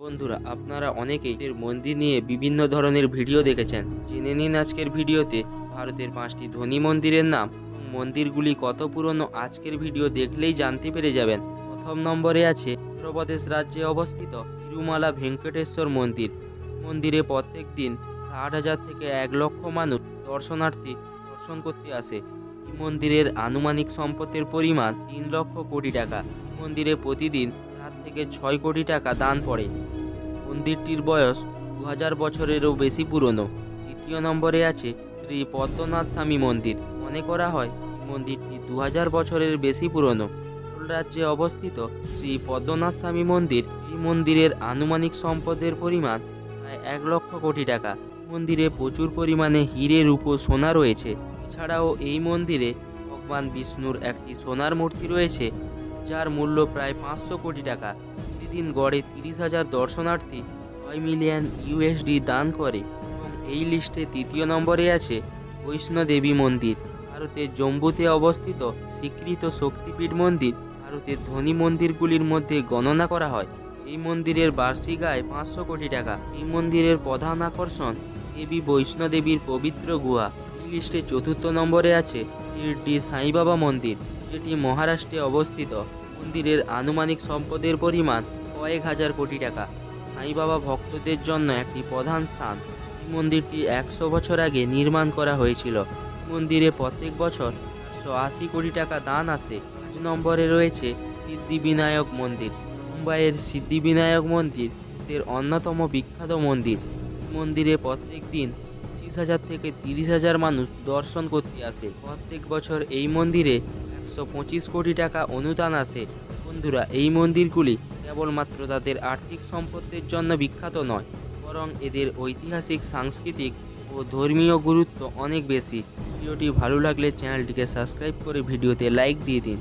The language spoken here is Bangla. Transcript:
বন্ধুরা, আপনারা অনেকেই এর মন্দির নিয়ে বিভিন্ন ধরনের ভিডিও দেখেছেন। জেনে নিন আজকের ভিডিওতে ভারতের 5টি ধনী মন্দিরের নাম এবং মন্দিরগুলি কত পুরনো আজকের ভিডিও দেখলেই জানতে পেরে যাবেন। প্রথম নম্বরে আছে উত্তরপ্রদেশ রাজ্যে অবস্থিত তিরুমালা ভেঙ্কটেশ্বর মন্দির। মন্দিরে প্রত্যেক দিন 60,000 থেকে 1 লক্ষ মানুষ দর্শনার্থী দর্শন করতে আসে। এই মন্দিরের আনুমানিক সম্পদের পরিমাণ 3 লক্ষ কোটি টাকা। মন্দিরে প্রতিদিন 4 থেকে 6 কোটি টাকা দান পড়ে। মন্দিরটির বয়স 2000 বছরেরও বেশি পুরনো। দ্বিতীয় নম্বরে আছে শ্রী পদ্মনাথ স্বামী মন্দির। মনে করা হয় এই মন্দিরটি 2000 বছরের বেশি পুরনো। কেরল রাজ্যে অবস্থিত শ্রী পদ্মনাথ স্বামী মন্দির। এই মন্দিরের আনুমানিক সম্পদের পরিমাণ প্রায় 1 লক্ষ কোটি টাকা। মন্দিরে প্রচুর পরিমাণে হিরে, রূপো, সোনা রয়েছে। এছাড়াও এই মন্দিরে ভগবান বিষ্ণুর একটি সোনার মূর্তি রয়েছে, যার মূল্য প্রায় 500 কোটি টাকা। প্রতিদিন গড়ে 30,000 দর্শনার্থী 6 মিলিয়ন ইউএসডি দান করে। এবং এই লিস্টে তৃতীয় নম্বরে আছে বৈষ্ণোদেবী মন্দির। ভারতের জম্মুতে অবস্থিত স্বীকৃত শক্তিপীঠ মন্দির। ভারতের ধনী মন্দিরগুলির মধ্যে গণনা করা হয়। এই মন্দিরের বার্ষিক আয় 500 কোটি টাকা। এই মন্দিরের প্রধান আকর্ষণ দেবী বৈষ্ণোদেবীর পবিত্র গুহা। এই লিস্টে চতুর্থ নম্বরে আছে শিরডি সাই বাবা মন্দির, যেটি মহারাষ্ট্রে অবস্থিত। মন্দিরের আনুমানিক সম্পদের পরিমাণ কয়েক হাজার কোটি টাকা। সাই বাবা ভক্তদের জন্য একটি প্রধান স্থান। এই মন্দিরটি 100 বছর আগে নির্মাণ করা হয়েছিল। মন্দিরে প্রত্যেক বছর 180 কোটি টাকা দান আসে। 5 নম্বরে রয়েছে সিদ্ধিবিনায়ক মন্দির। মুম্বাইয়ের সিদ্ধিবিনায়ক মন্দির দেশের অন্যতম বিখ্যাত মন্দির। মন্দিরে প্রত্যেক দিন 25,000 থেকে 30,000 মানুষ দর্শন করতে আসে। প্রত্যেক বছর এই মন্দিরে 125 কোটি টাকা অনুদান আসে। বন্ধুরা, এই মন্দিরগুলি কেবলমাত্র তাদের আর্থিক সম্পদের জন্য বিখ্যাত নয়, বরং এদের ঐতিহাসিক, সাংস্কৃতিক ও ধর্মীয় গুরুত্ব অনেক বেশি। ভিডিওটি ভালো লাগলে চ্যানেলটিকে সাবস্ক্রাইব করে ভিডিওতে লাইক দিয়ে দিন।